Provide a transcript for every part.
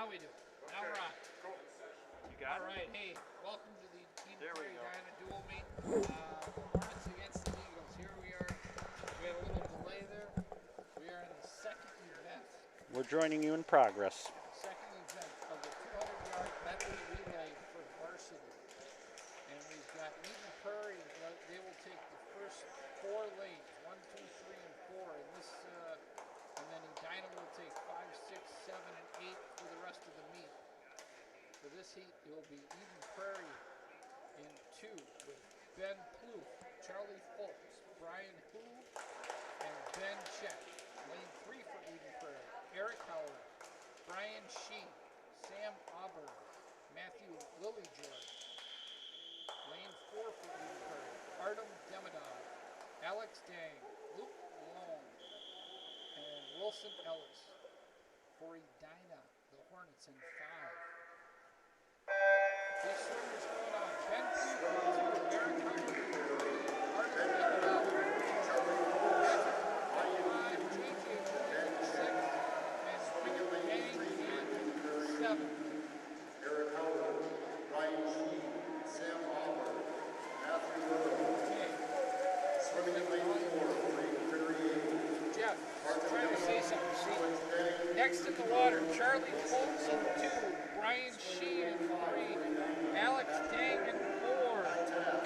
Now we do. Now we're on. You got All it? right. Hey, welcome to the Edina There we Prairie go. Edina dual meet. Hornets against the Eagles. Here we are. We had a little delay there. We are in the second event. We're joining you in progress. Second event of the 200-yard medley relay for Varsity. And we've got Edina Prairie. They will take the first 4 lanes, 1, 2, 3, and 4. And this, and then Edina will take 5, 6, 7, and 8 for the rest of the meet. For this heat, it will be Edina Prairie in 2 with Ben Plouffe, Charlie Foltz, Brian Hu, and Ben Check. Lane 3 for Edina Prairie, Eric Howard, Brian Sheen, Sam Auburn, Matthew Lillygeorge. Lane 4 for Edina Prairie, Artem Demidov, Alex Dang, Luke Long, and Wilson Ellis. For Edina, the Hornets in 5. These swimmers going on. Ben Plouffe, Eric Howard, Artem Demidov, Patrick 5, JJ 6, and Dang in 7. Eric Howard, Brian Sheen, Sam Auburn, Matthew Little. Okay. Swimming in lane 4, Prairie 8. Jeff, trying to say something. See, next in the water, Charlie Foltz in 2, Brian Sheen in 3, Alex Dang in 4,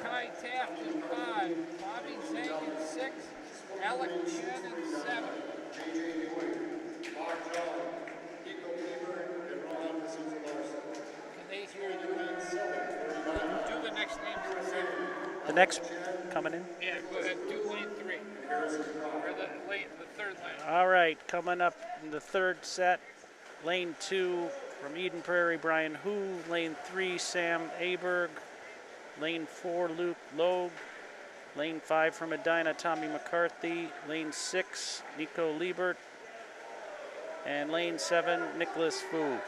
Kai Taft in 5, Bobby Zang in 6, Alec Chen in 7. JJ Ewing, Mark John, Nico Weaver, and Ron D'Souza Larson. Can they hear you? Do the next name for a second. The next coming in. Yeah, go ahead. Do lane 3. Or the third lane. All right, coming up in the third set. Lane 2 from Edina Prairie, Brian Hu. Lane 3, Sam Aberg. Lane 4, Luke Logue. Lane 5 from Edina, Tommy McCarthy. Lane 6, Nico Liebert. And lane 7, Nicholas Fu.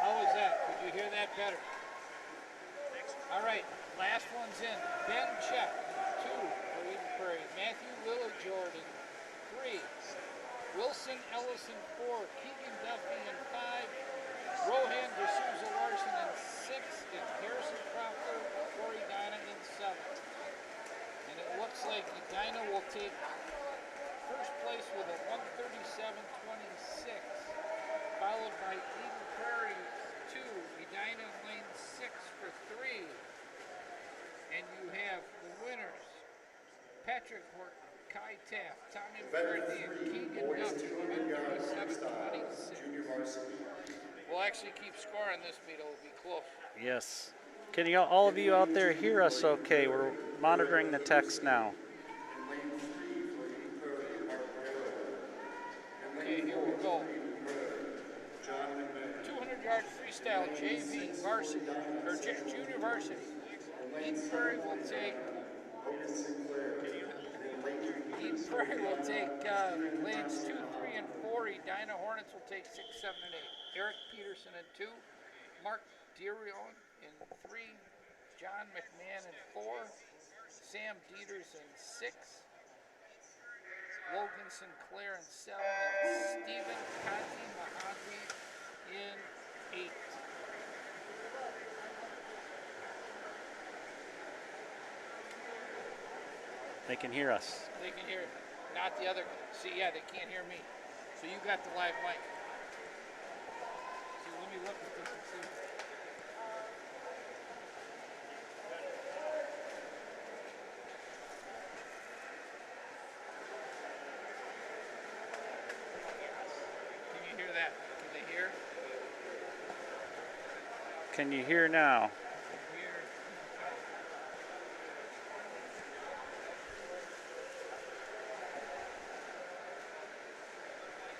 How was that? Could you hear that better? All right, last one's in. Ben Check, 2 for Edina Prairie. Matthew Lillygeorge in 3. Wilson Ellison 4. Keegan Duffy in 5. Rohan D'Souza Larson in 6. And Harrison Crawford for Edina in 7. And it looks like Edina will take first place with a 137.26, followed by Edina Prairie 2, Edina in lane 6 for 3. And you have the winners, Patrick Horton, Kai Taft, Tommy McCarthy, and Keegan Duffy, 137.26. We'll actually keep score on this meet. It'll be close. Yes. Can you, all of you out there hear us okay? We're monitoring the text now. Okay, here we go. 200-yard freestyle JV varsity, or junior varsity. Edina Prairie will take. Edina Prairie will take lanes 2, 3, and 4. Edina Hornets will take 6, 7, and 8. Eric Peterson in 2. Mark Dirion in 3. John McMahon in 4. Sam Dieters in 6. Logan Sinclair in 7. And Stephen Kazi Mahazi in 8. They can hear us. They can hear it. Not the other. See, yeah, they can't hear me. So you got the live mic. See, let me look at this and see. Can you hear that? Can they hear? Can you hear now? Hear.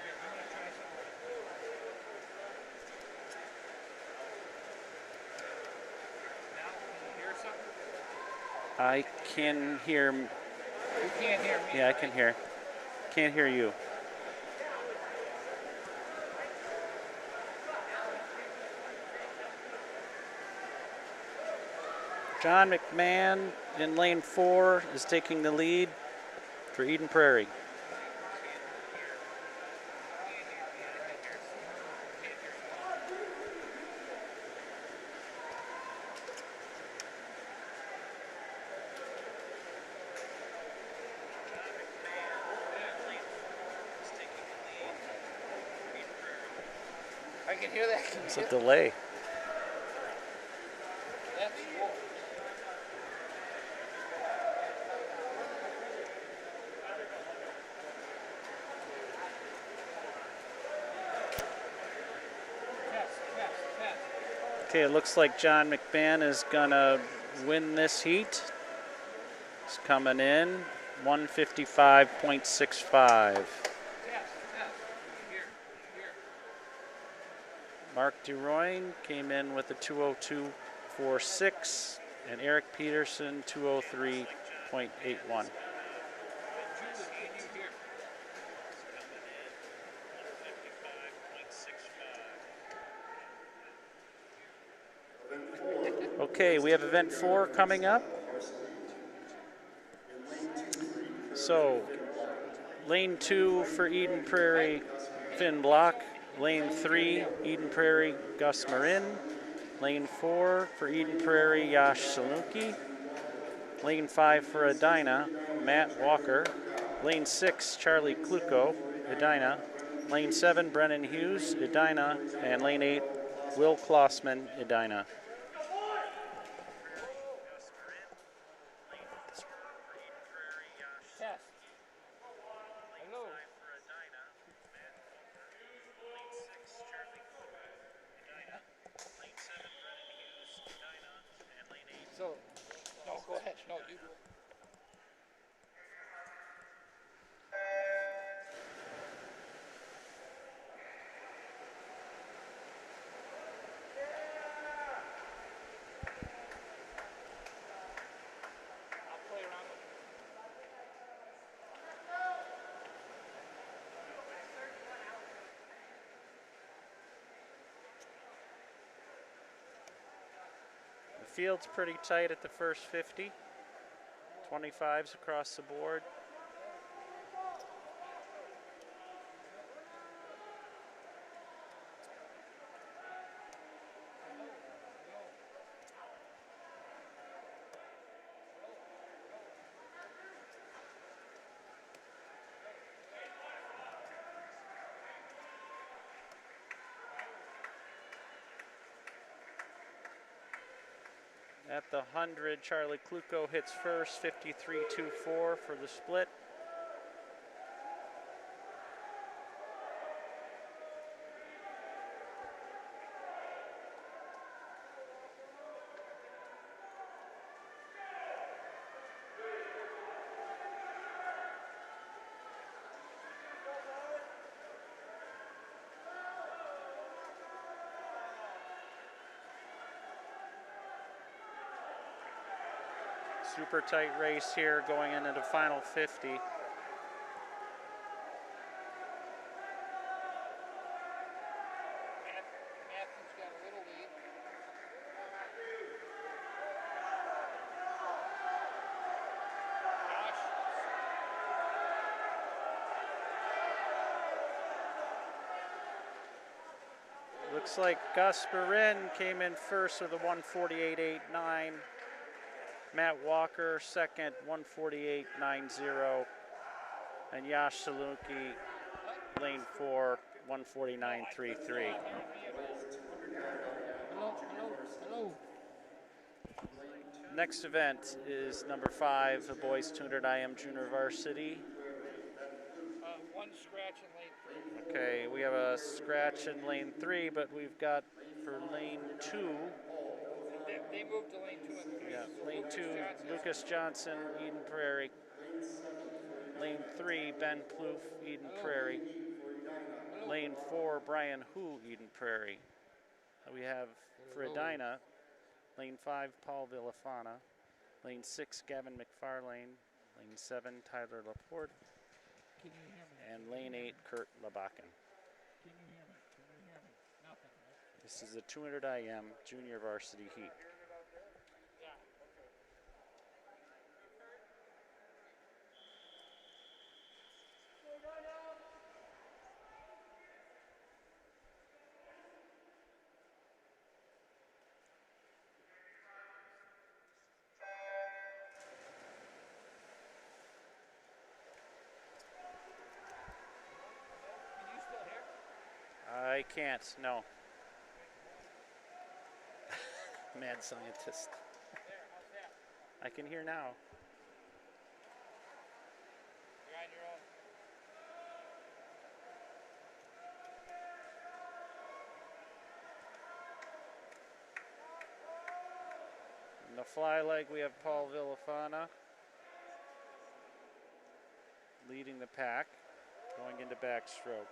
Here, I'm gonna try something. Now, can you hear something? I can hear. You can't hear me. Yeah, I can hear. Can't hear you. John McMahon in lane 4 is taking the lead for Edina Prairie. I can hear that. It's a delay. That's cool. Test. Okay, it looks like John McMahon is gonna win this heat. He's coming in 155.65. Here. Mark DeRoyne came in with a 202.46, and Eric Peterson 203.81. Okay, we have event 4 coming up. So, lane 2 for Eden Prairie, Finn Block. Lane 3, Eden Prairie, Gus Marin. Lane 4 for Eden Prairie, Yash Saluki. Lane 5 for Edina, Matt Walker. Lane 6, Charlie Kluko, Edina. Lane 7, Brennan Hughes, Edina. And lane 8, Will Klossman, Edina. Test. Hello. So, no, go ahead. No, you go. I'll play around with it. The field's pretty tight at the first 50. 25s across the board. At the 100, Charlie Kluko hits first, 53.24 for the split. Super tight race here going into the final 50. Matthew's got a little lead. Looks like Gus Marin came in first with a 148.89. Matt Walker second, 148.90. And Yash Saluki, lane 4, 149.33. Hello. Next event is number 5, the boys 200 IM Junior Varsity. One scratch in lane 3. Okay, we have a scratch in lane 3, but we've got for lane 2. They moved to lane 2 and 3. Yeah, So lane 2, Lucas Johnson, Eden Prairie. Lane 3, Ben Plouffe, Eden Prairie. Lane 4, Brian Hu, Eden Prairie. We have for Edina, lane 5, Paul Villafana. Lane 6, Gavin McFarlane. Lane 7, Tyler Laporte. Can you hear me? And lane 8, Kurt Labakken. Can you hear me? Nothing, right? This is the 200 IM Junior Varsity Heat. Yeah. Can you still hear? I can't, no. mad scientist. There, how's that? I can hear now. You're on your own. In the fly leg, we have Paul Villafana leading the pack, going into backstroke.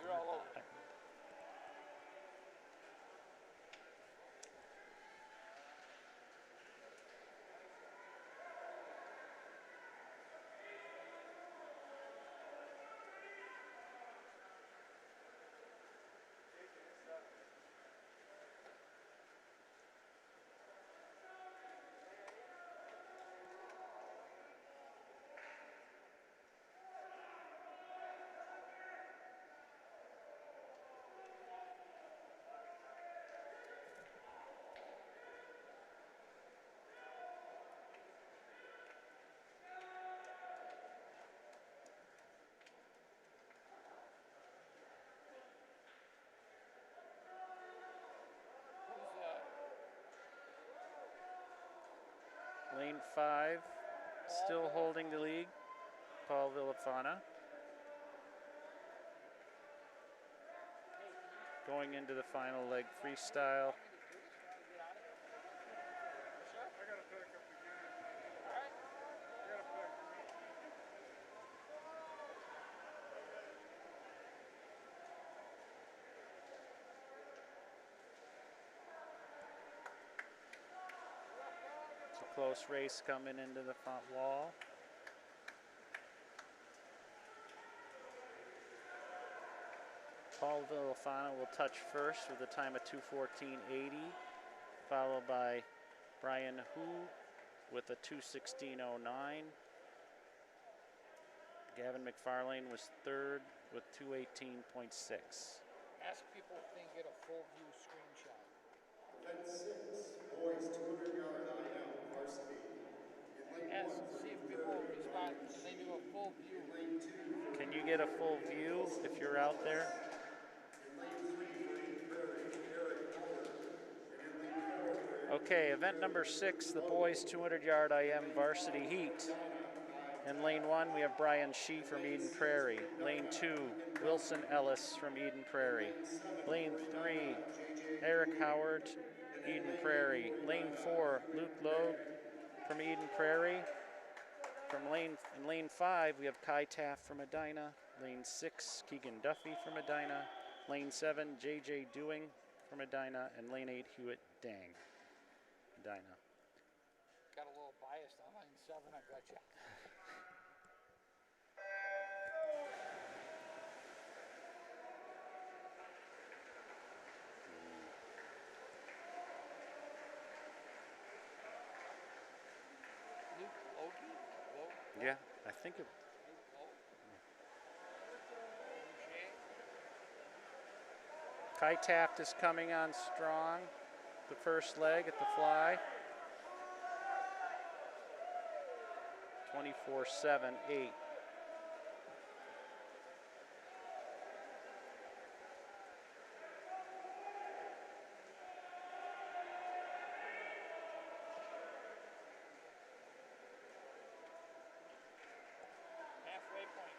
You're all over. Lane 5, still holding the lead, Paul Villafana. Going into the final leg freestyle. I gotta pick up again. All right. I gotta pick. It's a close race coming into the front wall. Paul Villafana will touch first with a time of 2:14.80, followed by Brian Hu with a 2:16.09. Gavin McFarlane was third with 2:18.6. Ask people if they can get a full view screenshot. Fence 6, boys 200-yard IM, varsity. In lane 1 Ask, for see if Eden people will Prairie, respond. Ryan Can they Shee. do a full view? In lane 2 for Can you get a full view if you're out there? In lane 3 for Eden Prairie, Eric Miller. And in lane 4 for Eden Okay, event number 6, the boys 200-yard IM varsity heat. In lane 1, we have Brian Shee from Eden Prairie. Lane 2, Wilson Ellis from Eden Prairie. Lane 3, Eric Howard, Eden Prairie. Lane 4, Luke Logue from Eden Prairie. In lane 5, we have Kai Taft from Edina. Lane 6, Keegan Duffy from Edina. Lane 7, JJ Dewing from Edina. And lane 8, Hewitt Dang, Edina. Got a little biased on line 7, I bet you. Luke Logie? Yeah, I think it. Kai Taft is coming on strong. The first leg at the fly. 24-7-8. Halfway point.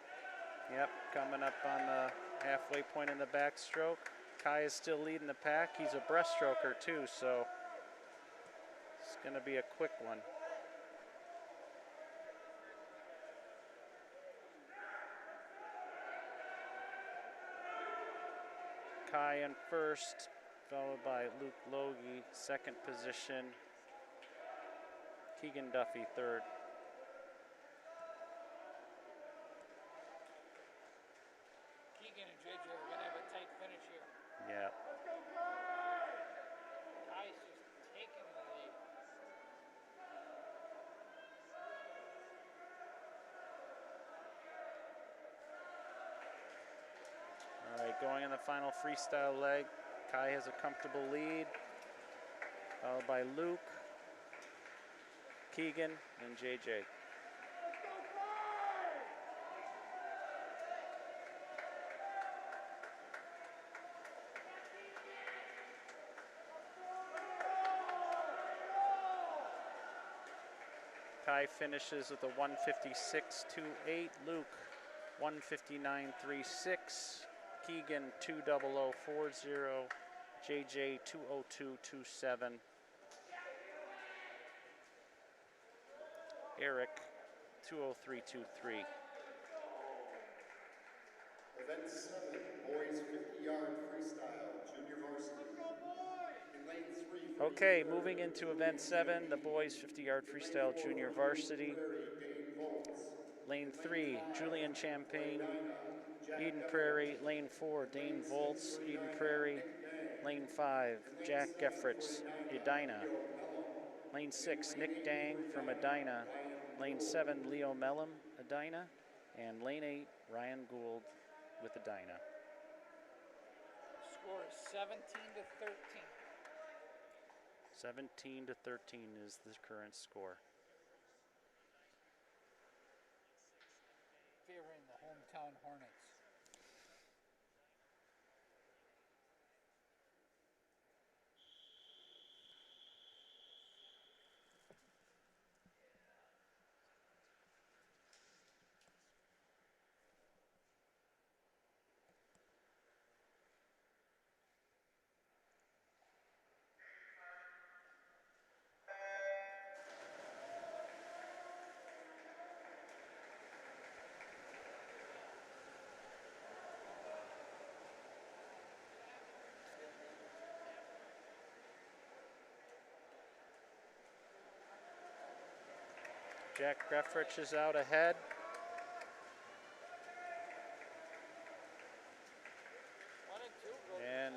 Yep, coming up on the halfway point in the backstroke. Kai is still leading the pack. He's a breaststroker too, so it's going to be a quick one. Kai in first, followed by Luke Logie, second position. Keegan Duffy, third. Keegan and JJ are going to have a tight finish here. Yeah. Kai's just taking the lead. All right, going in the final freestyle leg. Kai has a comfortable lead, followed by Luke, Keegan, and JJ. Kai finishes with a 156.28. Luke 159.36. Keegan 200.40. JJ 202.27. Eric 203.23. Event 7, boys 50-yard freestyle, junior varsity. In lane 3 for Okay, Edina, moving into event 7, the boys 50-yard in lane freestyle 4 junior for varsity. Prairie, Dane Volts. Lane In lane 3, 5 Julian for Champagne, Edina, Jack Eden Geffert. Prairie. Lane 4, In Dane lane 6 Volts, for Eden Edina, Prairie. Nick Dang. Lane 5, In lane Jack 7 for Geffritz, Edina. Leo Mellum. Lane And in 6, lane Nick 8 Dang for from Edina, Edina. Ryan Lane Gould. 7, Leo Mellum, Edina. And lane 8, Ryan Gould with Edina. Score is 17 to 13. 17 to 13 is the current score. Favoring the hometown Hornets. Jack Greffrich is out ahead. And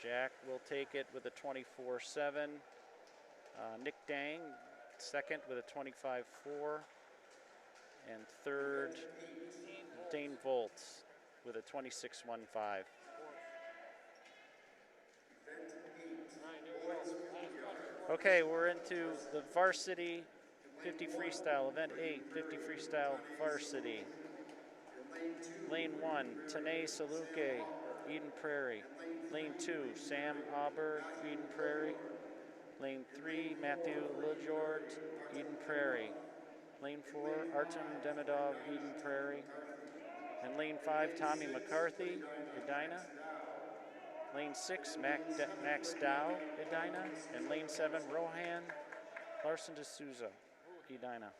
Jack will take it with a 24-7. Nick Dang second with a 25-4. And third, Dane Volts with a 26-15. Okay, we're into the varsity 50 freestyle, event 8, 50 freestyle varsity. Lane 1, Tanae Saluke, Eden Prairie. Lane 2, Sam Auberg, Eden Prairie. Lane 3, Matthew Lilljord, Eden Prairie. Lane 4, Artem Demidov, Eden Prairie. And lane 5, Tommy McCarthy, Edina. Lane 6, Max Dow, Edina. And lane 7, Rohan Larson D'Souza, Edina.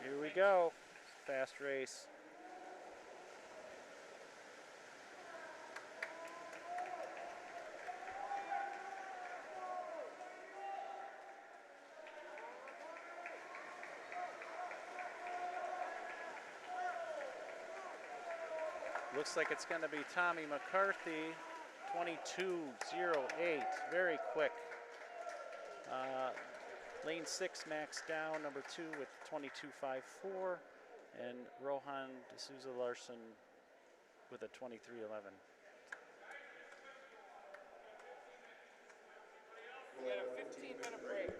Here we go, fast race. Looks like it's going to be Tommy McCarthy, 22.08, very quick. Lane 6, Max Dow, number 2 with 22.54, and Rohan D'Souza Larson with a 23.11. We got a 15-minute break.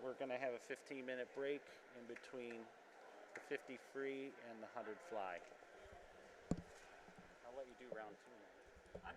We're going to have a 15-minute break in between the 50 free and the 100 fly. I'll let you do round 2 now.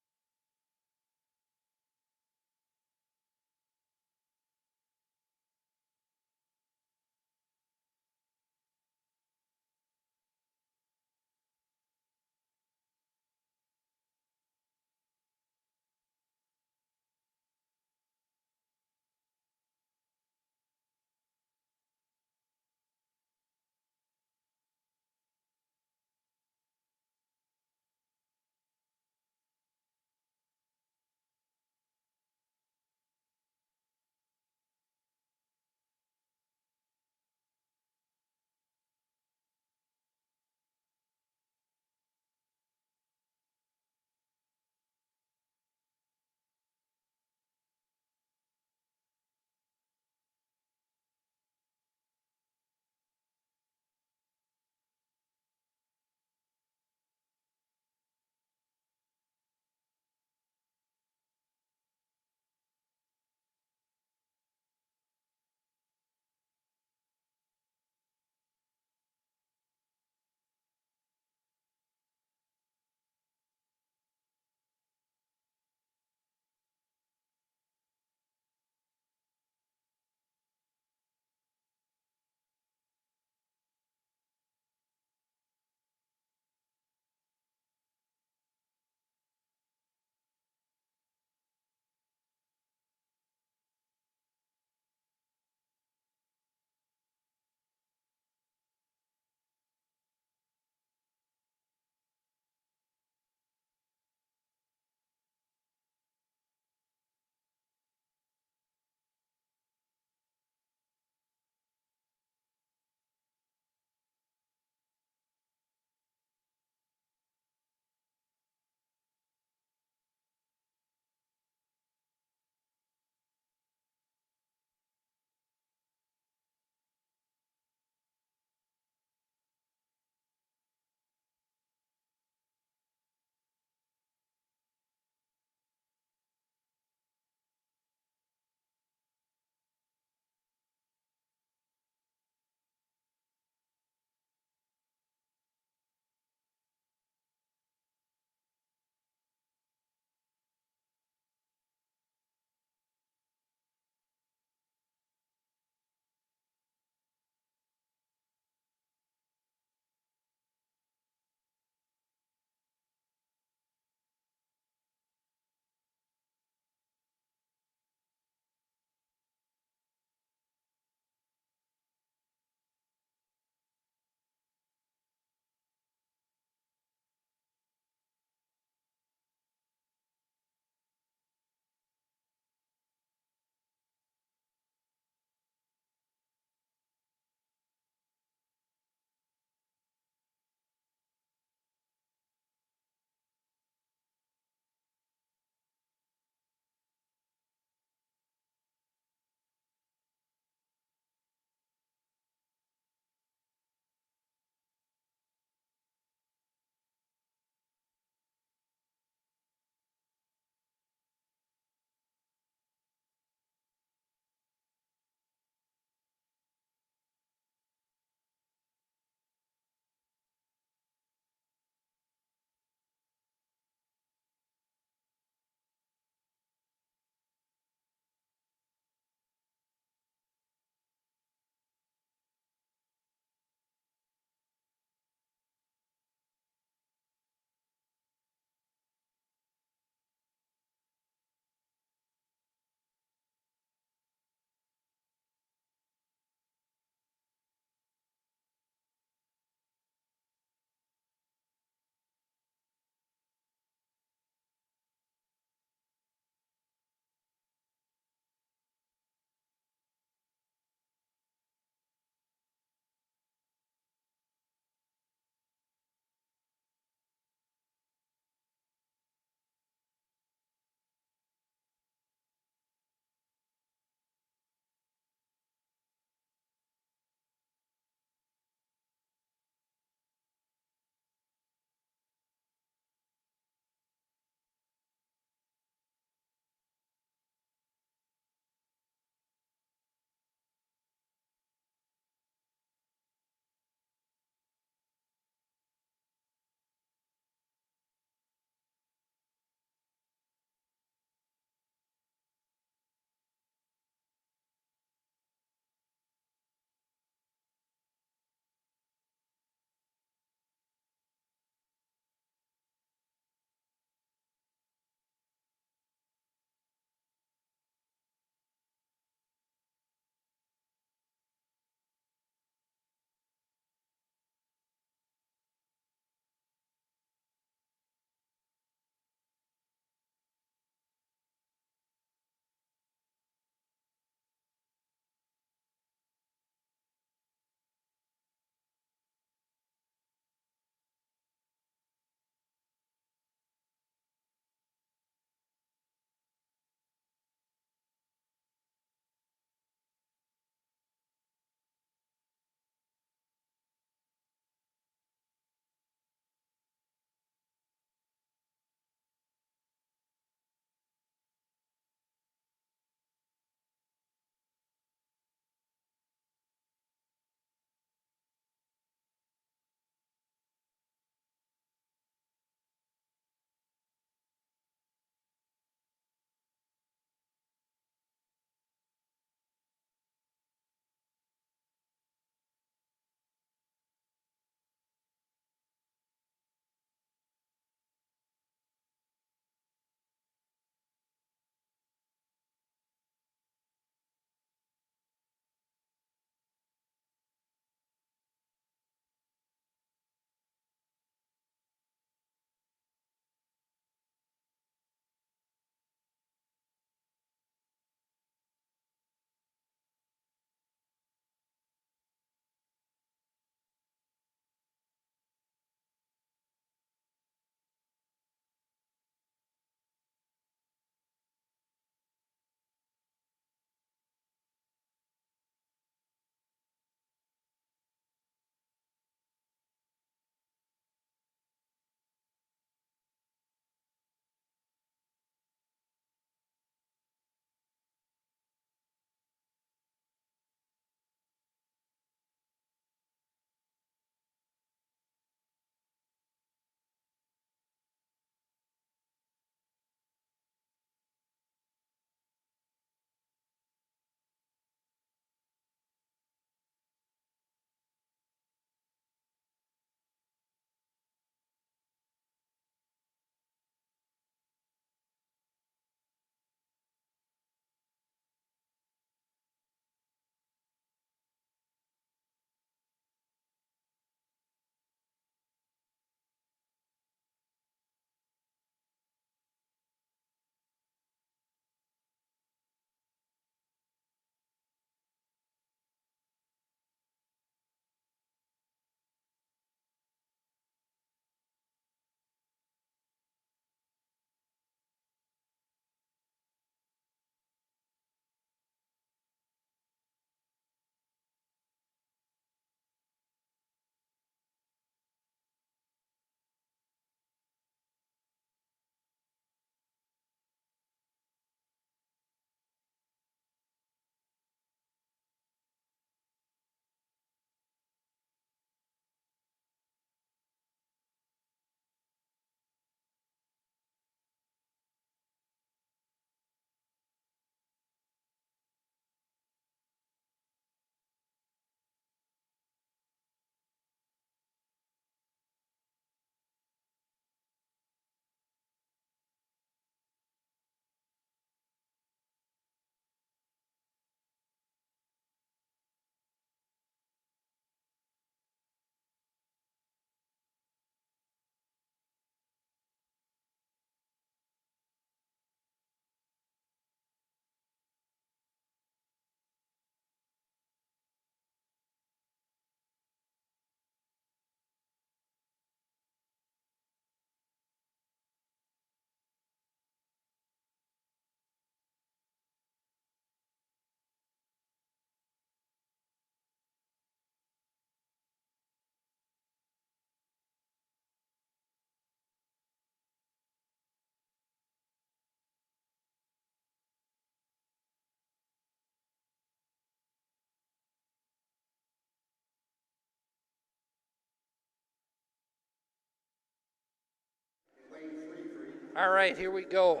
All right, here we go.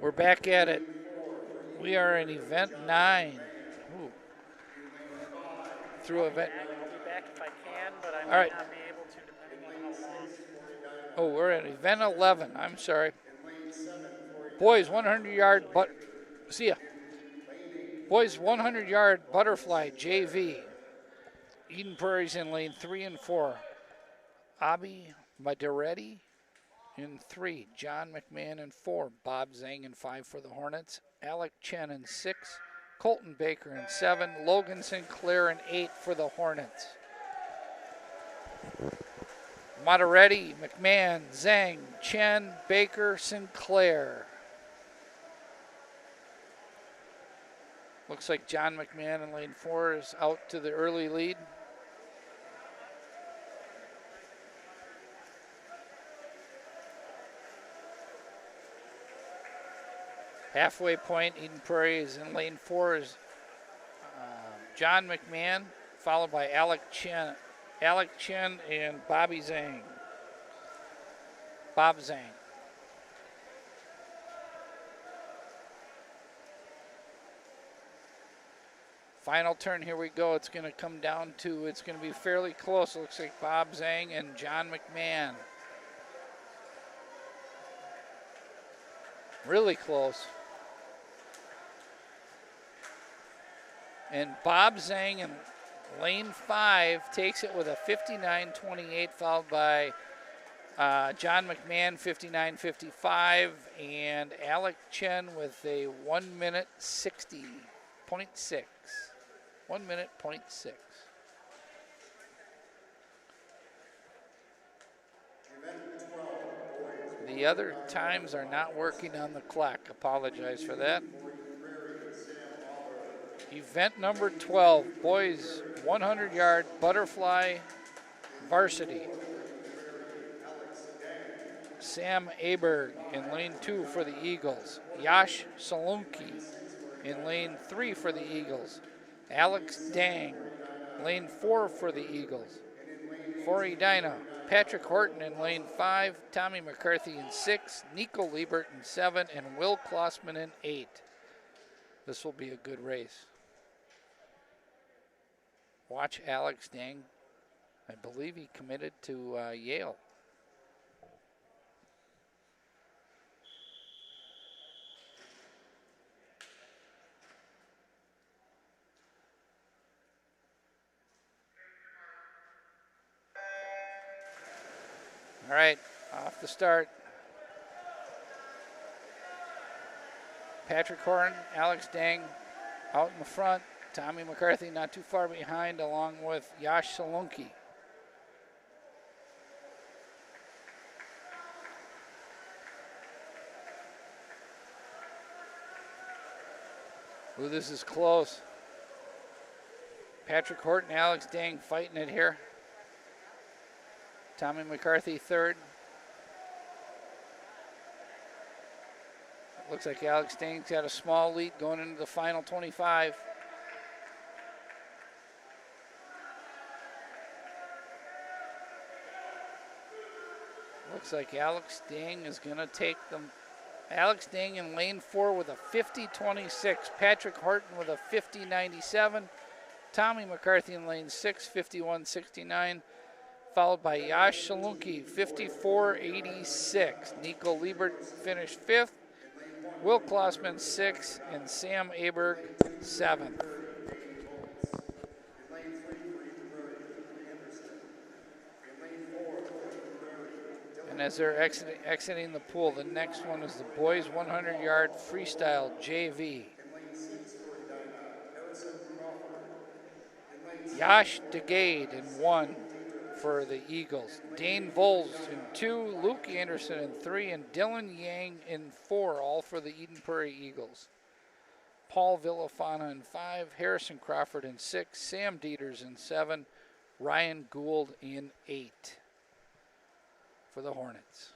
We're back at it. We are in event 9. Ooh. Through event. I'll be back if I can, but I All might right. not be able to depending on how long. Oh, we're at event 11. I'm sorry. Boys 100-yard see ya. Boys 100-yard butterfly JV. Eden Prairie's in lane 3 and 4. Abi Maderetti in 3. John McMahon in 4. Bob Zhang in 5 for the Hornets. Alec Chen in 6. Colton Baker in 7. Logan Sinclair in 8 for the Hornets. Maderetti, McMahon, Zhang, Chen, Baker, Sinclair. Looks like John McMahon in lane 4 is out to the early lead. Halfway point, Eden Prairie is in lane 4 is John McMahon, followed by Alec Chen and Bobby Zhang. Bob Zhang. Final turn, here we go. It's going to come down to, it's going to be fairly close. It looks like Bob Zhang and John McMahon. Really close. And Bob Zhang in lane 5 takes it with a 59.28, followed by John McMahon 59.55, and Alec Chen with a 1 minute 60.6. 1 minute 0.6. The other times are not working on the clock. Apologize for that. Event number 12, boys 100-yard butterfly varsity. Sam Aberg in lane 2 for the Eagles. Yash Salunki in lane 3 for the Eagles. Alex Dang, lane 4 for the Eagles. For Edina, Patrick Horton in lane 5, Tommy McCarthy in 6, Nico Liebert in 7, and Will Klossman in 8. This will be a good race. Watch Alex Dang. I believe he committed to Yale. All right, off the start. Patrick Horton, Alex Dang out in the front. Tommy McCarthy not too far behind, along with Yash Salunki. Ooh, this is close. Patrick Horton, Alex Dang fighting it here. Tommy McCarthy third. Looks like Alex Dang's got a small lead going into the final 25. Looks like Alex Dang is going to take them. Alex Dang in lane 4 with a 50.26. Patrick Horton with a 50.97. Tommy McCarthy in lane 6, 51.69. Followed by Yash Salunki, 54.86. Nico Liebert finished 5th. Will Klossman 6th. And Sam Aberg 7th. And as they're exiting the pool, the next one is the boys 100-yard freestyle JV. Yash DeGade in 1 for the Eagles. Dane Voles in 2, Luke Anderson in 3, and Dylan Yang in 4, all for the Eden Prairie Eagles. Paul Villafana in 5, Harrison Crawford in 6, Sam Dieters in 7, Ryan Gould in 8 for the Hornets.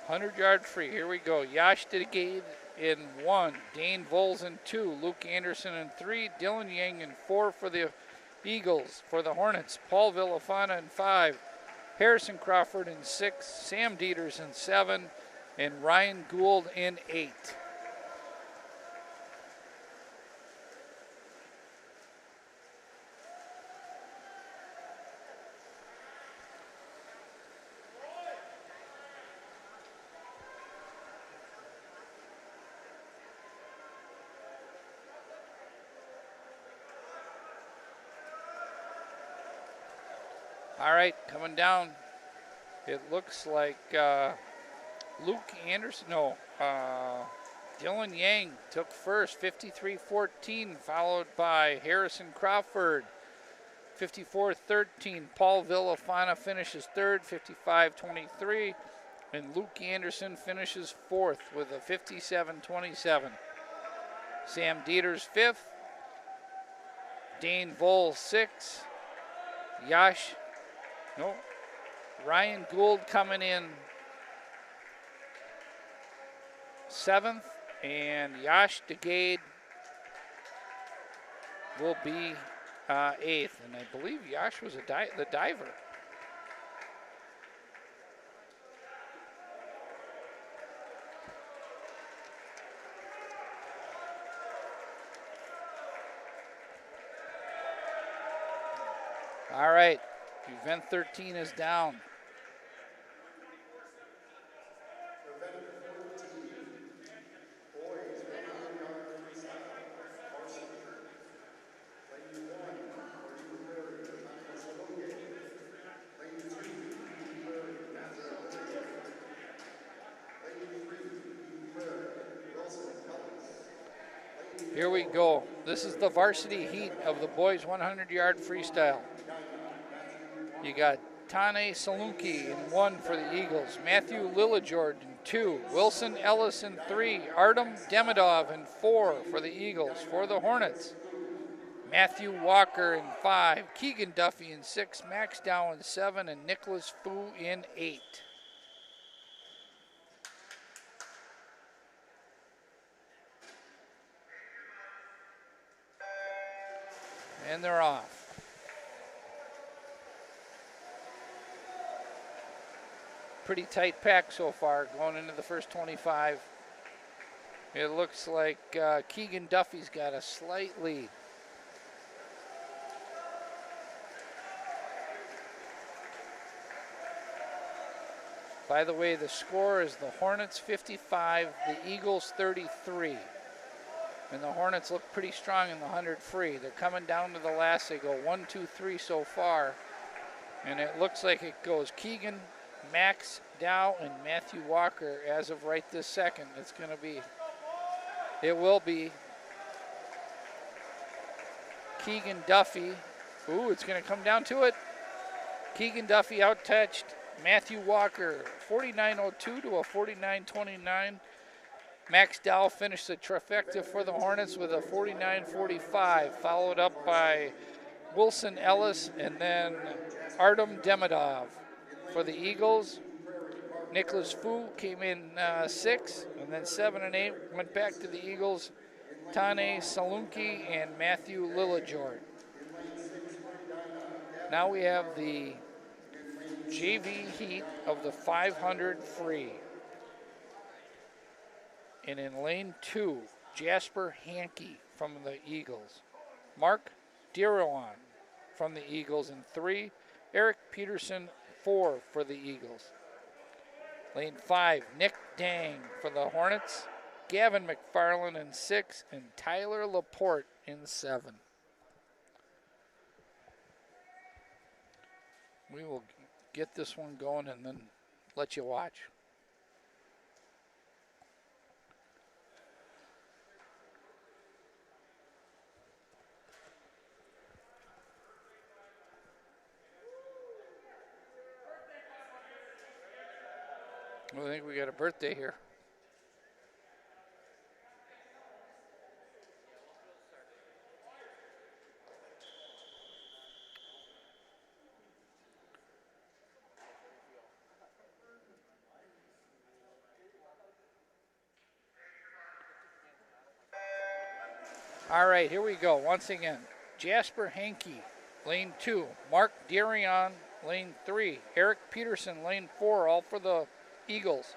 100-yard free. Here we go. Yash Digade in 1. Dane Voles in 2. Luke Anderson in 3. Dylan Yang in 4 for the Eagles. For the Hornets, Paul Villafana in 5. Harrison Crawford in 6. Sam Dieters in 7. And Ryan Gould in 8. All right, coming down, it looks like Luke Anderson, Dylan Yang took first, 53-14, followed by Harrison Crawford, 54-13. Paul Villafana finishes third, 55-23, and Luke Anderson finishes fourth with a 57-27. Sam Dieters fifth, Dane Voles sixth, Ryan Gould coming in 7th, and Yash Digade will be 8th. And I believe Yash was the diver. All right, event 13 is down. Event 14, boys 100-yard freestyle, Varsity. Lane 1, Edina, Prairie, Lane 2, Edina, Prairie, Matthew Lillard. Lane 3, Edina, Prairie, Wilson Ellis. Here we go. This is the varsity heat of the boys 100-yard freestyle. You got Tane Salunki in 1 for the Eagles, Matthew Lillajord in 2, Wilson Ellis in 3, Artem Demidov in 4 for the Eagles. For the Hornets, Matthew Walker in 5, Keegan Duffy in 6, Max Dow in 7, and Nicholas Fu in 8. And they're off. Pretty tight pack so far going into the first 25. It looks like Keegan Duffy's got a slight lead. By the way, the score is the Hornets 55, the Eagles 33. And the Hornets look pretty strong in the 100 free. They're coming down to the last. They go 1, 2, 3 so far. And it looks like it goes Keegan, Max Dow, and Matthew Walker as of right this second. It will be Keegan Duffy. Ooh, it's going to come down to it. Keegan Duffy out-touched Matthew Walker, 49.02 to a 49.29. Max Dow finished the trifecta for the Hornets with a 49.45, followed up by Wilson Ellis and then Artem Demidov. For the Eagles, Nicholas Fu came in 6, and then 7 and 8 went back to the Eagles, Tane Salunki and Matthew Lillajord. Now we have the JV heat of the 500 free. And in lane 2, Jasper Hankey from the Eagles. Mark Dirawan from the Eagles in 3. Eric Peterson, 4 for the Eagles. Lane 5, Nick Dang for the Hornets. Gavin McFarland in 6, and Tyler Laporte in 7. We will get this one going and then let you watch. I think we got a birthday here. All right, here we go. Once again, Jasper Hankey, lane 2. Mark Darion, lane 3. Eric Peterson, lane 4, all for the Eagles.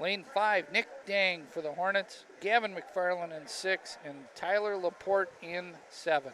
Lane 5, Nick Dang for the Hornets. Gavin McFarland in 6, and Tyler Laporte in 7.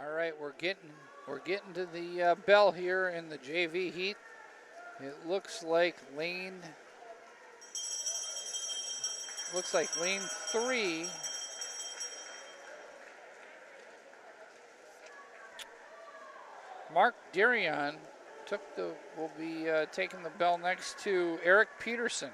All right, we're getting to the bell here in the JV heat. It looks like lane 3. Mark Darion will be taking the bell next to Eric Peterson.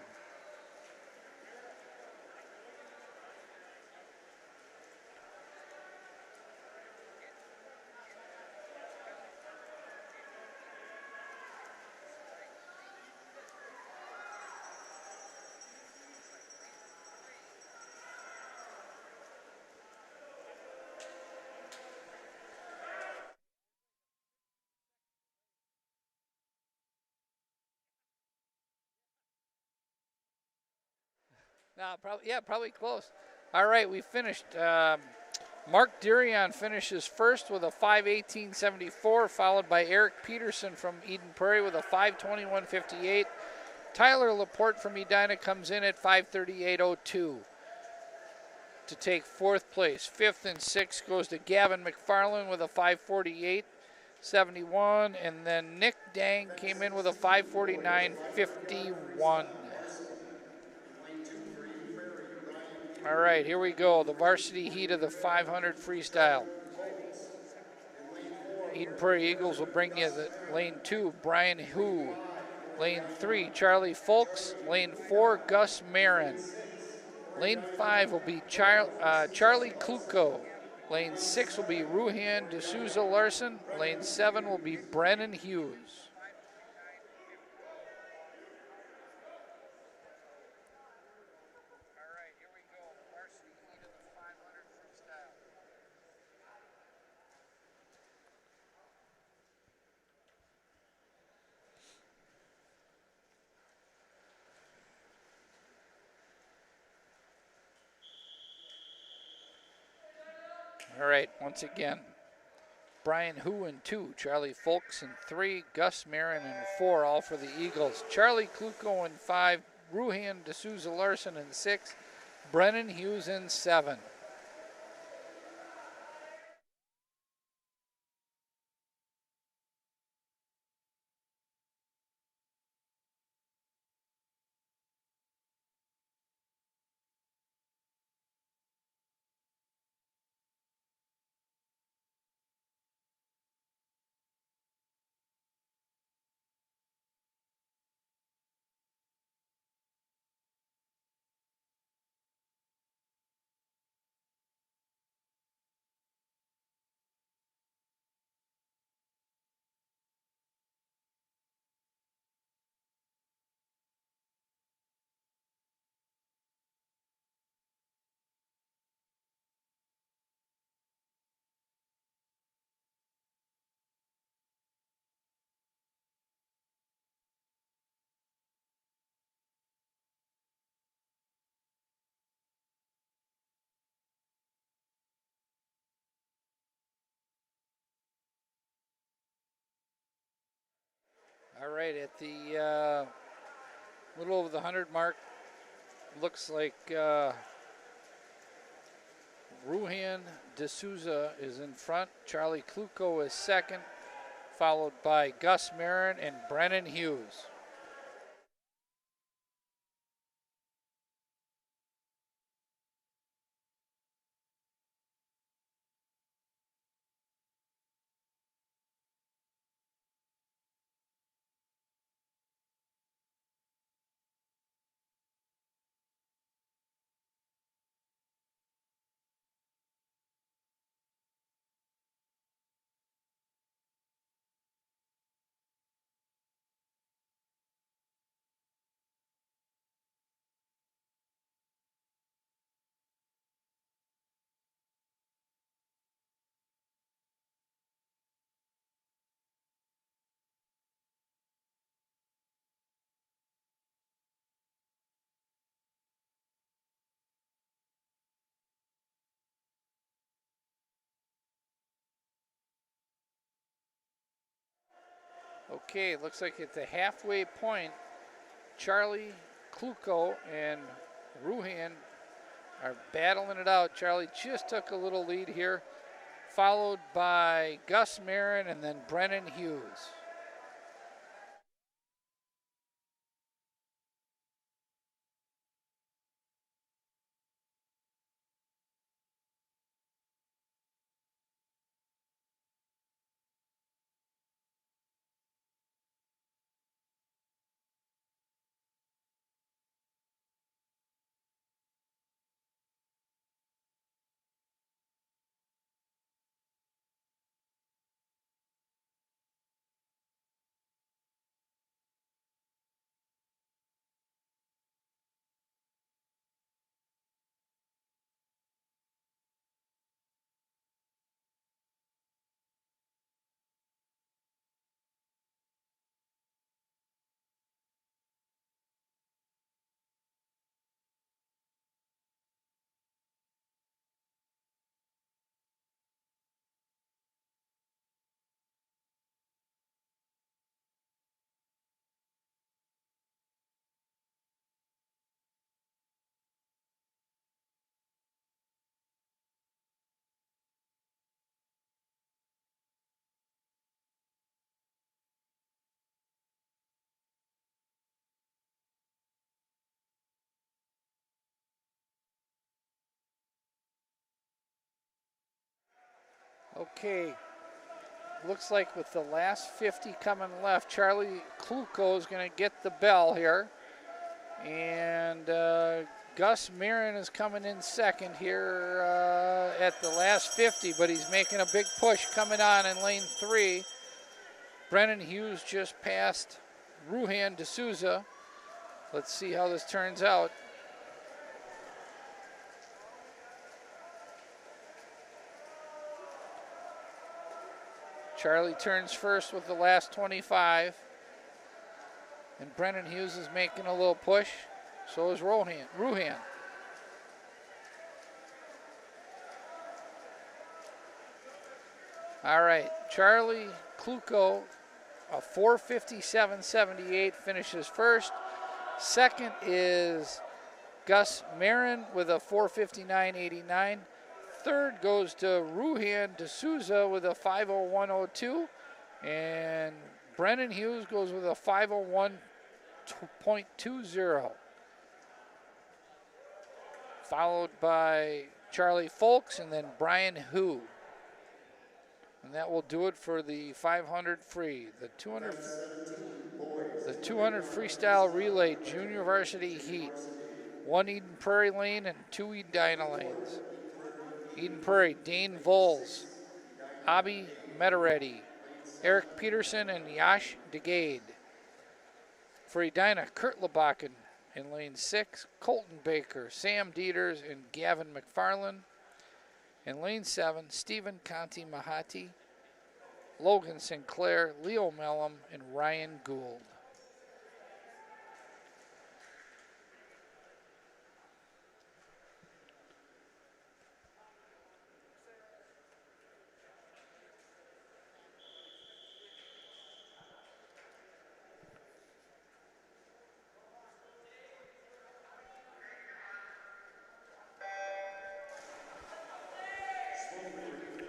Probably, yeah, probably close. All right, we finished. Mark Durion finishes first with a 5:18.74, followed by Eric Peterson from Eden Prairie with a 5:21.58. Tyler Laporte from Edina comes in at 5:38.02 to take fourth place. Fifth and sixth goes to Gavin McFarland with a 5:48.71, and then Nick Dang came in with a 5:49.51. All right, here we go. The varsity heat of the 500 freestyle. Eden Prairie Eagles will bring you the lane 2, Brian Hu. Lane 3, Charlie Folks. Lane 4, Gus Marin. Lane 5 will be Charlie Kluko. Lane 6 will be Ruhan D'Souza Larson. Lane 7 will be Brennan Hughes. All right, once again, Brian Hu in 2, Charlie Folks in 3, Gus Marin in 4, all for the Eagles. Charlie Kluko in 5, Ruhan D'Souza Larson in 6, Brennan Hughes in 7. All right, at the little over the 100 mark, looks like Ruhan D'Souza is in front. Charlie Kluko is second, followed by Gus Marin and Brennan Hughes. Okay, looks like at the halfway point, Charlie Kluko and Ruhan are battling it out. Charlie just took a little lead here, followed by Gus Marin and then Brennan Hughes. Okay, looks like with the last 50 coming left, Charlie Kluko is going to get the bell here. And Gus Marin is coming in second here at the last 50, but he's making a big push coming on in lane 3. Brennan Hughes just passed Ruhan D'Souza. Let's see how this turns out. Charlie turns first with the last 25. And Brennan Hughes is making a little push. So is Ruhan. All right, Charlie Kluko, a 4:57.78 finishes first. Second is Gus Marin with a 4:59.89. Third goes to Ruhan D'Souza with a 5:01.02. And Brennan Hughes goes with a 5:01.20. Followed by Charlie Folks and then Brian Hu. And that will do it for the 500 free. The 200 freestyle relay junior varsity heat. 1 Eden Prairie lane and 2 Edina lanes. Eden Prairie, Dane Voles, Abi Metaretti, Eric Peterson, and Yash DeGade. For Edina, Kurt Lebakken in lane 6, Colton Baker, Sam Dieters, and Gavin McFarland. In lane 7, Stephen Conti Mahati, Logan Sinclair, Leo Mellum, and Ryan Gould.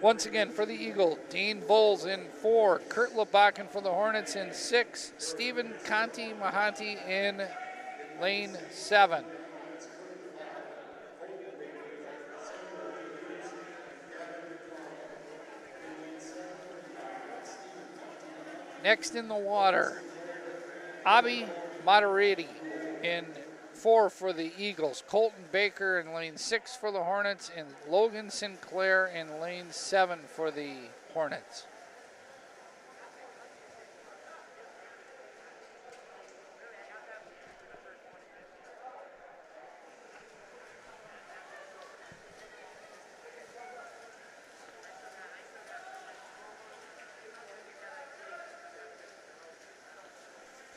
Once again for the Eagle, Dean Voles in 4, Kurt Lebakken for the Hornets in 6, Stephen Conti Mahati in lane 7. Next in the water, Abi Moderati in 4 for the Eagles, Colton Baker in lane 6 for the Hornets, and Logan Sinclair in lane 7 for the Hornets.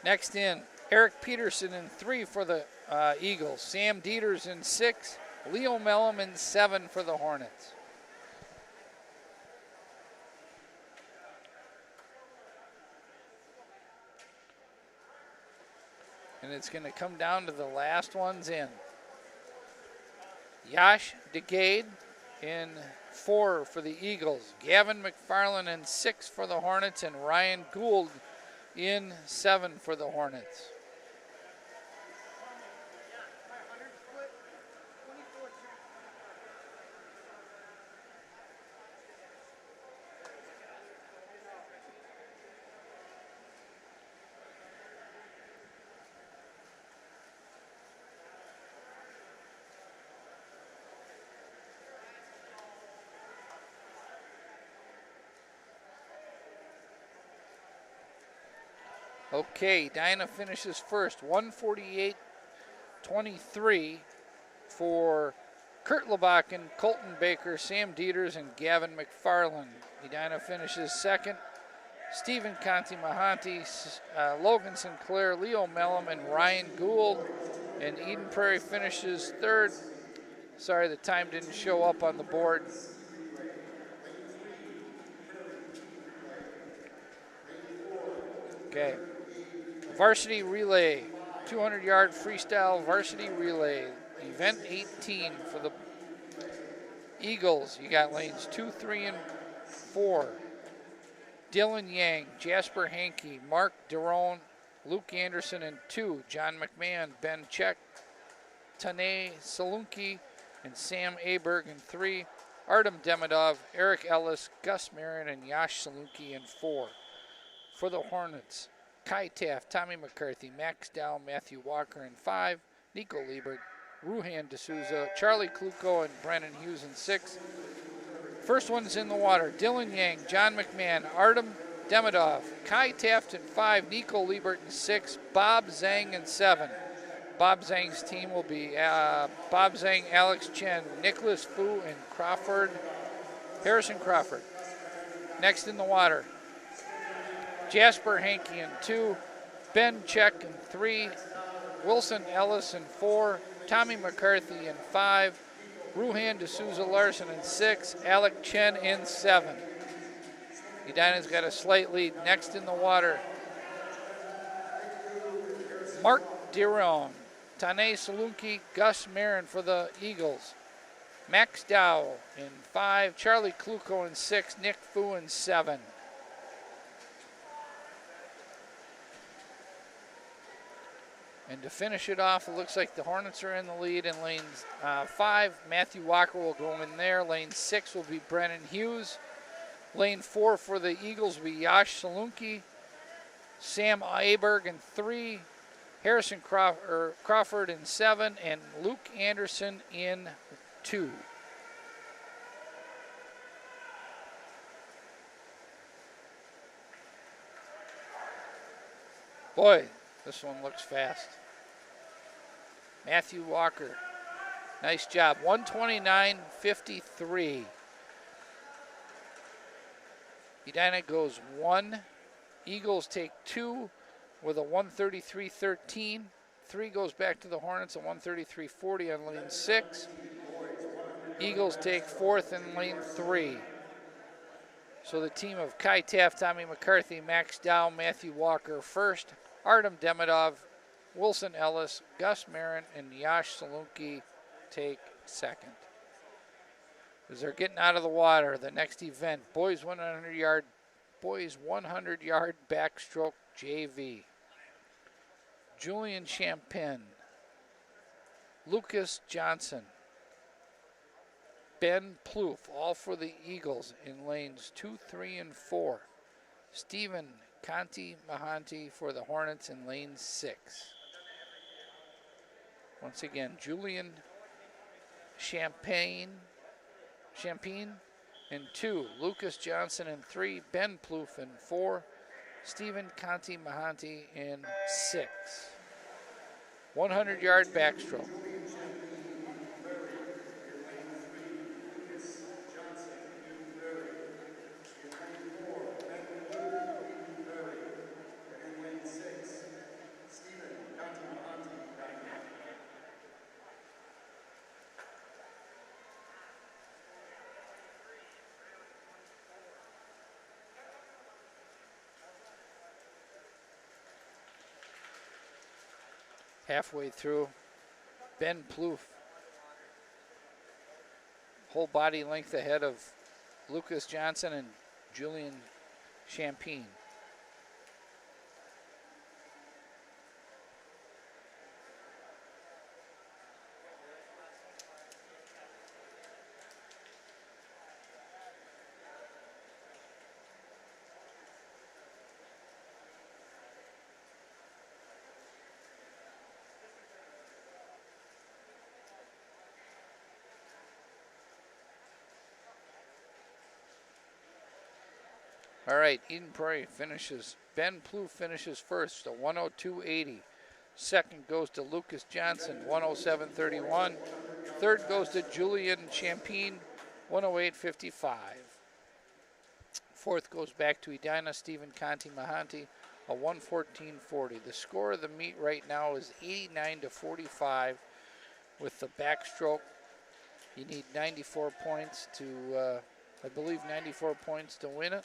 Next in, Eric Peterson in 3 for the Eagles, Sam Dieters in 6, Leo Mellum in 7 for the Hornets. And it's going to come down to the last ones in. Yash DeGade in 4 for the Eagles, Gavin McFarland in 6 for the Hornets, and Ryan Gould in 7 for the Hornets. Okay, Edina finishes first, 148.23 for Kurt Lebakken, Colton Baker, Sam Dieters, and Gavin McFarland. Edina finishes second, Stephen Conti Mahati, Logan Sinclair, Leo Mellum, and Ryan Gould. And Eden Prairie finishes third. Sorry, the time didn't show up on the board. Okay. Varsity relay, 200-yard freestyle varsity relay, event 18 for the Eagles. You got lanes 2, 3, and 4. Dylan Yang, Jasper Hankey, Mark Derone, Luke Anderson in 2, John McMahon, Ben Check, Tane Salunki, and Sam Aberg in 3. Artem Demidov, Eric Ellis, Gus Marin, and Yash Salunki in 4. For the Hornets, Kai Taft, Tommy McCarthy, Max Dow, Matthew Walker in 5. Nico Liebert, Ruhan D'Souza, Charlie Kluko, and Brennan Hughes in 6. First one's in the water. Dylan Yang, John McMahon, Artem Demidov, Kai Taft in 5, Nico Liebert in 6, Bob Zhang in 7. Bob Zhang's team will be Bob Zhang, Alex Chen, Nicholas Fu, and Harrison Crawford. Next in the water, Jasper Hankey in 2, Ben Check in 3, Wilson Ellis in 4, Tommy McCarthy in 5, Ruhan D'Souza Larson in 6, Alec Chen in 7. Edina's got a slight lead. Next in the water, Mark Diron, Tane Salunki, Gus Marin for the Eagles. Max Dow in 5, Charlie Kluko in 6, Nick Fu in 7. And to finish it off, it looks like the Hornets are in the lead in lane 5. Matthew Walker will go in there. Lane 6 will be Brennan Hughes. Lane 4 for the Eagles will be Yash Salunki, Sam Aberg in 3, Harrison Crawford in 7, and Luke Anderson in 2. Boy, this one looks fast. Matthew Walker, nice job. 129.53. Edina goes 1. Eagles take 2 with a 133.13. 3 goes back to the Hornets, a 133.40 on lane 6. Eagles take 4th in lane 3. So the team of Kai Taft, Tommy McCarthy, Max Dow, Matthew Walker first. Artem Demidov, Wilson Ellis, Gus Marin, and Yash Salunki take 2nd. As they're getting out of the water, the next event, boys 100-yard backstroke JV. Julian Champagne, Lucas Johnson, Ben Plouffe, all for the Eagles in lanes 2, 3, and 4. Stephen Conti Mahanti for the Hornets in lane 6. Once again, Julian Champagne in 2, Lucas Johnson in 3, Ben Plouffe in 4, Stephen Conti Mahanti in 6. 100-yard backstroke. Halfway through, Ben Plouffe, whole body length ahead of Lucas Johnson and Julian Champagne. All right, Eden Prairie finishes. Ben Plouffe finishes first, a 102.80. Second goes to Lucas Johnson, 107.31. Third goes to Julian Champagne, 108.55. Fourth goes back to Edina, Stephen Conti Mahanti, a 114.40. The score of the meet right now is 89-45 with the backstroke. You need 94 points to, I believe 94 points to win it.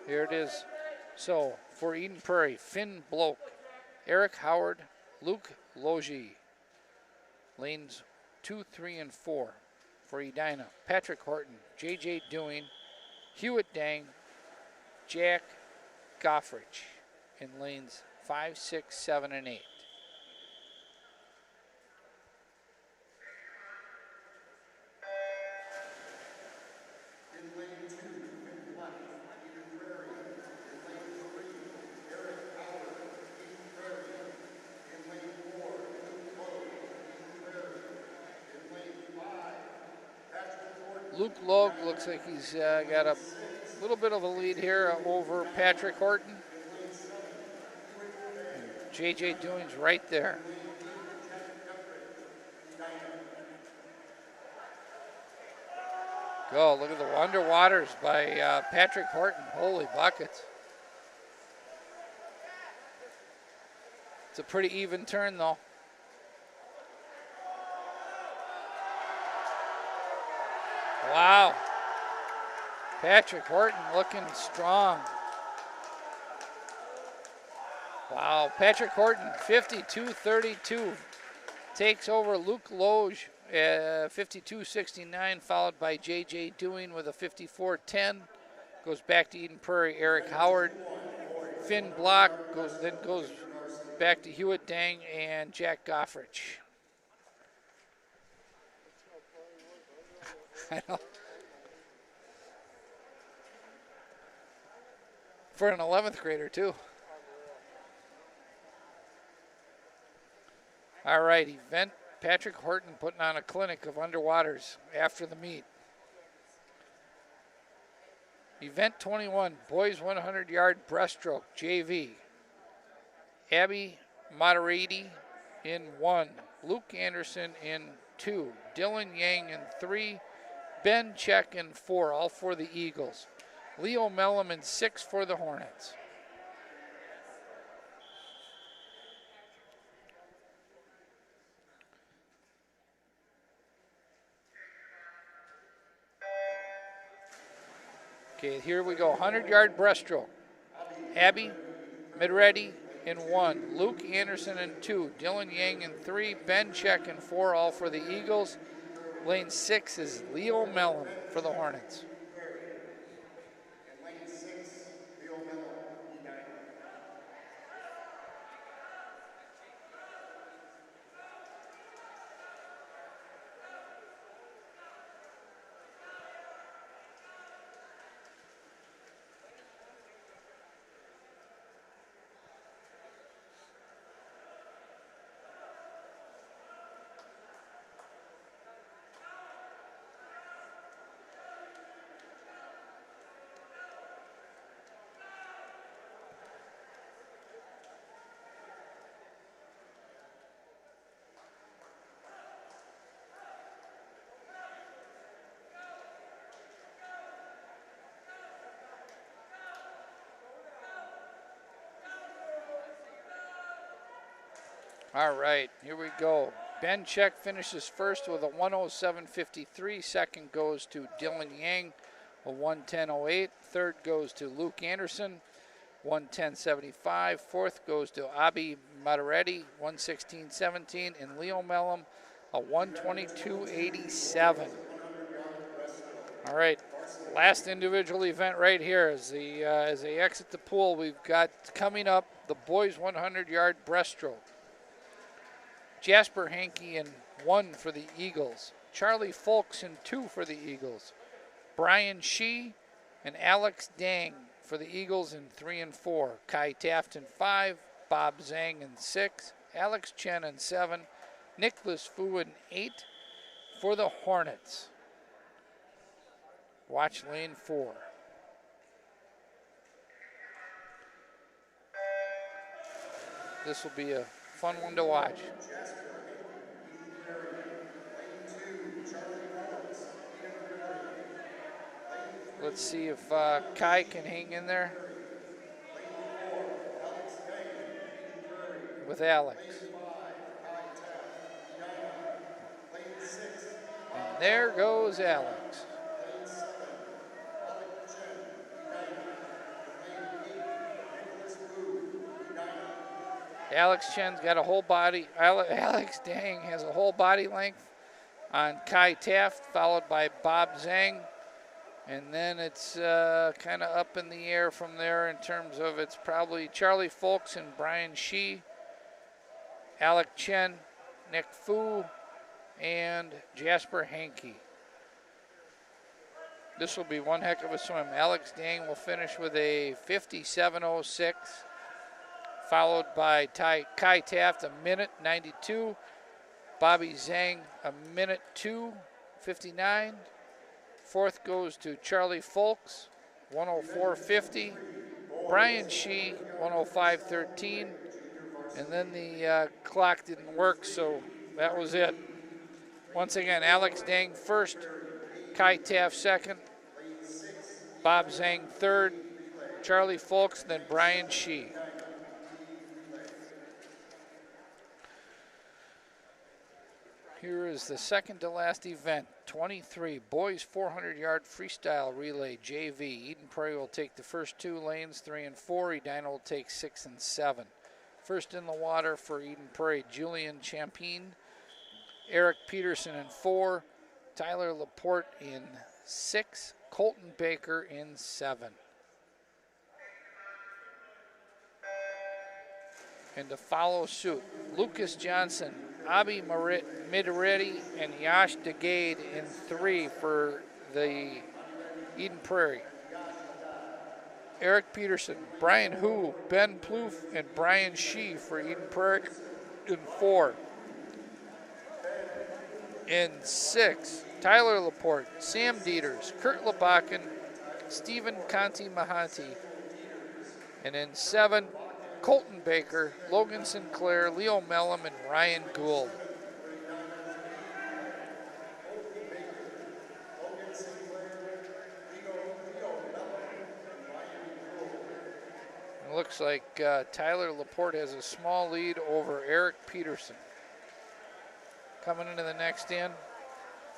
Here it is. So for Eden Prairie, Finn Bloke, Eric Howard, Luke Logie. Lanes 2, 3, and 4. For Edina, Patrick Horton, J.J. Dewing, Hewitt Dang, Jack Goffrich in lanes 5, 6, 7, and 8. Luke Logue looks like he's got a little bit of a lead here over Patrick Horton. JJ Doing's right there. Go, look at the underwaters by Patrick Horton. Holy buckets. It's a pretty even turn though. Wow. Patrick Horton looking strong. Wow, Patrick Horton, 52-32, takes over Luke Loge, 52-69, followed by J.J. Dewing with a 54-10. Goes back to Eden Prairie, Eric Howard. Finn Block goes back to Hewitt Dang and Jack Goffrich. I know. For an 11th grader, too. All right, event Patrick Horton putting on a clinic of underwaters after the meet. Event 21, boys 100-yard breaststroke, JV. Abby Moderati in 1, Luke Anderson in 2, Dylan Yang in 3, Ben Check in 4, all for the Eagles. Leo Mellum in 6 for the Hornets. Okay, here we go. 100-yard breaststroke. Abby Midready in 1. Luke Anderson in 2. Dylan Yang in 3. Ben Check in 4, all for the Eagles. Lane 6 is Leo Mellon for the Hornets. All right, here we go. Ben Check finishes first with a 107.53. Second goes to Dylan Yang, a 110.08. Third goes to Luke Anderson, 110.75. Fourth goes to Abi Moderetti, 116.17. And Leo Mellum, a 122.87. All right, last individual event right here as they exit the pool. We've got coming up the boys 100-yard breaststroke. Jasper Hankey in 1 for the Eagles. Charlie Folks in 2 for the Eagles. Brian Shee and Alex Dang for the Eagles in 3 and 4. Kai Taft in 5. Bob Zhang in 6. Alex Chen in 7. Nicholas Fu in 8 for the Hornets. Watch lane 4. This will be a fun one to watch. Let's see if Kai can hang in there with Alex. And there goes Alex. Alex Chen's got a whole body. Alex Dang has a whole body length on Kai Taft, followed by Bob Zhang. And then it's kind of up in the air from there in terms of it's probably Charlie Folks and Brian Shee, Alec Chen, Nick Fu, and Jasper Hankey. This will be one heck of a swim. Alex Dang will finish with a 57.06, followed by Kai Taft, a minute 92. Bobby Zhang, a minute 2:59. Fourth goes to Charlie Folks, 104.50. Brian Shee, 105.13. And then the clock didn't work, so that was it. Once again, Alex Dang first, Kai Taff second, Bob Zhang third, Charlie Folks, then Brian Shee. Here is the second to last event, 23, boys 400-yard freestyle relay, JV. Eden Prairie will take the first two lanes, 3 and 4. Edina will take 6 and 7. First in the water for Eden Prairie, Julian Champine, Eric Peterson in 4, Tyler Laporte in 6, Colton Baker in 7. And to follow suit, Lucas Johnson, Abi Midaretti, and Yash DeGade in 3 for the Eden Prairie. Eric Peterson, Brian Hu, Ben Plouffe, and Brian Shee for Eden Prairie in 4. In 6, Tyler Laporte, Sam Dieters, Kurt Labakken, Stephen Conti Mahanti. And in 7, Colton Baker, Logan Sinclair, Leo Mellum, and Ryan Gould. It looks like Tyler Laporte has a small lead over Eric Peterson. Coming into the next in,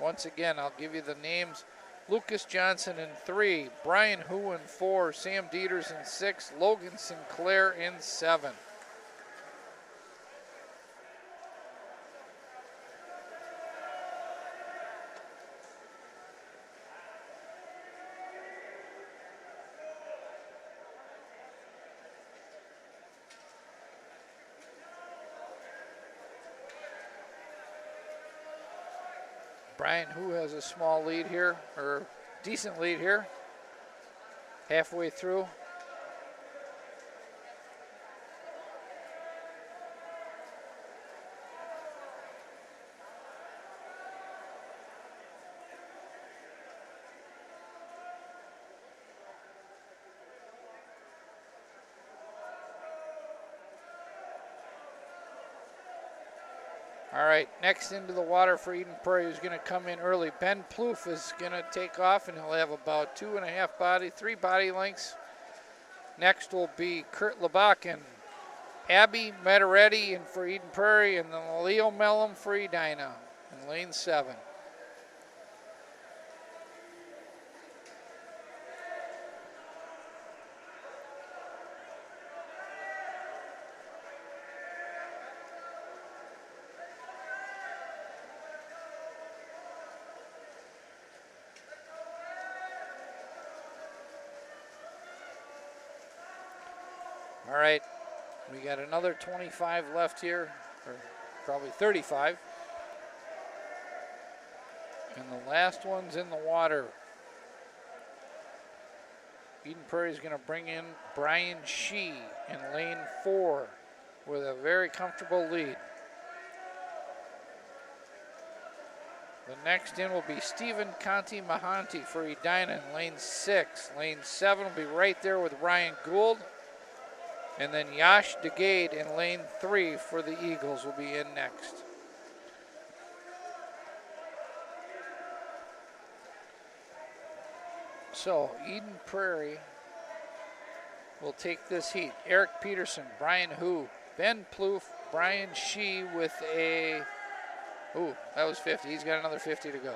once again, I'll give you the names. Lucas Johnson in 3, Brian Hu in 4, Sam Dieters in 6, Logan Sinclair in 7. Brian Hu has a small lead here, or decent lead here, halfway through. All right, next into the water for Eden Prairie, who's going to come in early. Ben Plouffe is going to take off, and he'll have about 3 body lengths. Next will be Kurt Labakken, Abby Metaretti in for Eden Prairie, and then Leo Mellum for Edina in lane 7. All right, we got another 25 left here, or probably 35. And the last one's in the water. Eden Prairie is going to bring in Brian Shee in lane 4 with a very comfortable lead. The next in will be Stephen Conti Mahanti for Edina in lane 6. Lane 7 will be right there with Ryan Gould. And then Yash DeGade in lane 3 for the Eagles will be in next. So Eden Prairie will take this heat. Eric Peterson, Brian Hu, Ben Plouffe, Brian Shee with a, ooh, that was 50. He's got another 50 to go.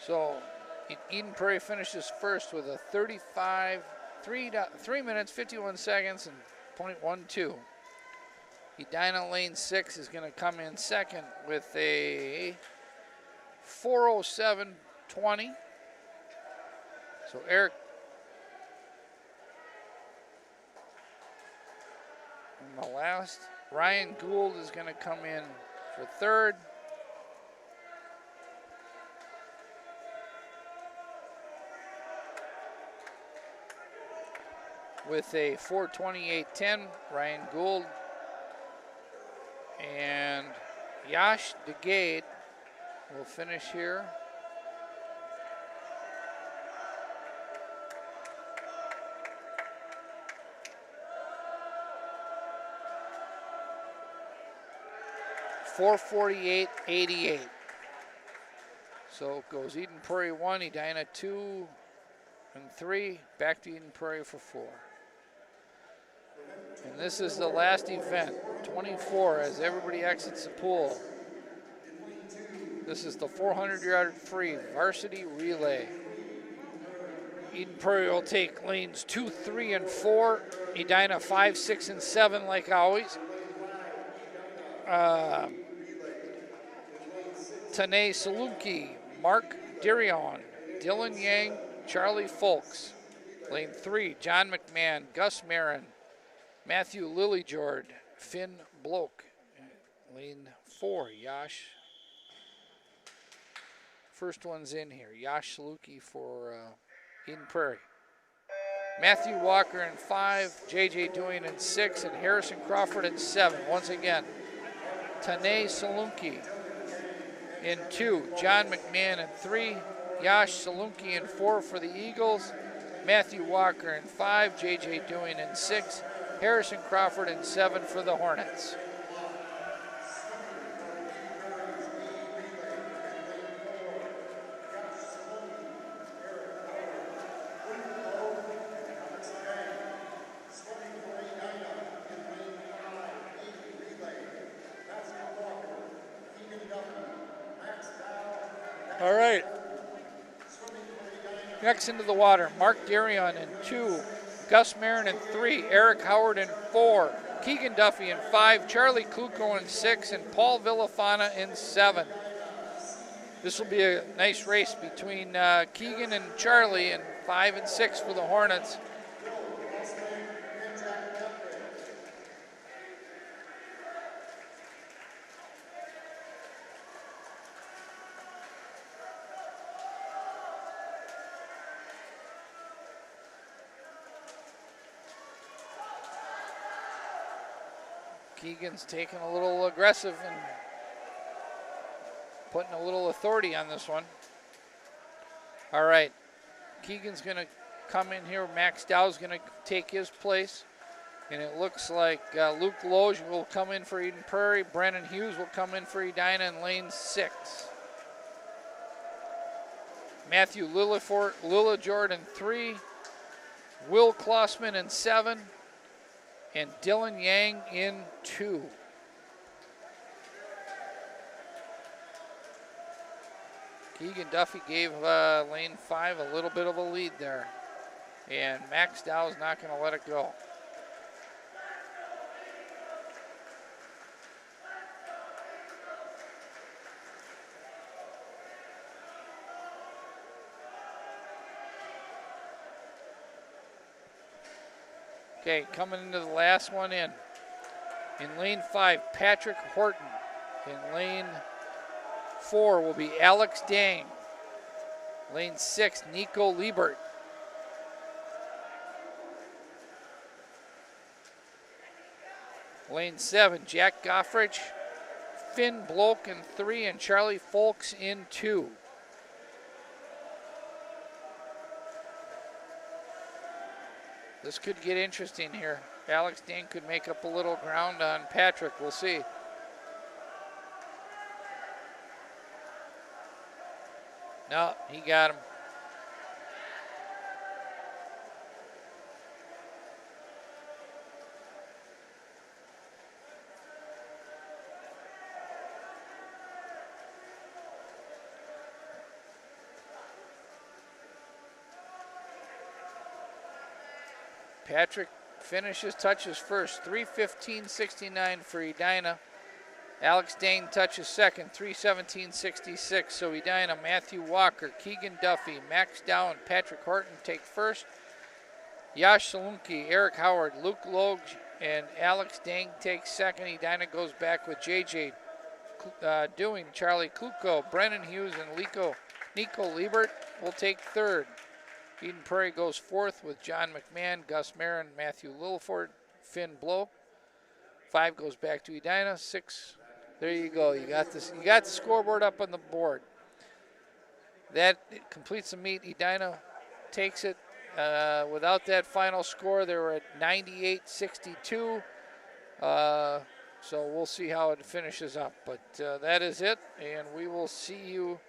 So Eden Prairie finishes first with a 3 minutes, 51 seconds, and .12. Edina lane 6 is going to come in second with a 4:07:20. So Eric in the last. Ryan Gould is going to come in for third. With a 4:28:10, Ryan Gould. And Yash DeGade will finish here. .448.88. So it goes Eden Prairie 1, Edina 2 and 3, back to Eden Prairie for 4. And this is the last event, 24, as everybody exits the pool. This is the 400-yard free varsity relay. Eden Prairie will take lanes 2, 3, and 4. Edina 5, 6, and 7, like always. Tanae Salunki, Mark Dirion, Dylan Yang, Charlie Folks. Lane 3, John McMahon, Gus Marin, Matthew Lillijord, Finn Bloke. Lane 4, Yash. First one's in here, Yash Saluki for Eden Prairie. Matthew Walker in 5, JJ Doing in 6, and Harrison Crawford in 7. Once again, Tanae Salunki in 2, John McMahon in 3, Yash Salunki in 4 for the Eagles, Matthew Walker in 5, JJ Doing in 6, Harrison Crawford in 7 for the Hornets. All right. Next into the water, Mark Darion in 2, Gus Marin in 3, Eric Howard in 4, Keegan Duffy in 5, Charlie Kluko in 6, and Paul Villafana in 7. This will be a nice race between Keegan and Charlie in 5 and 6 for the Hornets. Keegan's taking a little aggressive and putting a little authority on this one. All right, Keegan's going to come in here. Max Dow's going to take his place. And it looks like Luke Loge will come in for Eden Prairie. Brennan Hughes will come in for Edina in lane 6. Matthew Lillijord in 3. Will Klossman in 7. And Dylan Yang in 2. Keegan Duffy gave lane 5 a little bit of a lead there. And Max Dow is not going to let it go. Okay, coming into the last one in. In lane 5, Patrick Horton. In lane 4 will be Alex Dang. Lane 6, Nico Liebert. Lane 7, Jack Goffrich, Finn Bloke in 3, and Charlie Folks in 2. This could get interesting here. Alex Dang could make up a little ground on Patrick. We'll see. No, he got him. Patrick finishes, touches first. 3:15.69 for Edina. Alex Dane touches second, 3:17.66. So Edina, Matthew Walker, Keegan Duffy, Max Dow, and Patrick Horton take first. Yash Salunki, Eric Howard, Luke Logue, and Alex Dane takes second. Edina goes back with JJ Doing, Charlie Kluko, Brennan Hughes, and Nico Liebert will take third. Eden Prairie goes fourth with John McMahon, Gus Marin, Matthew Lilliford, Finn Blow. 5 goes back to Edina. 6, there you go. You got this. You got the scoreboard up on the board. That completes the meet. Edina takes it. Without that final score, they were at 98-62. So we'll see how it finishes up. But that is it, and we will see you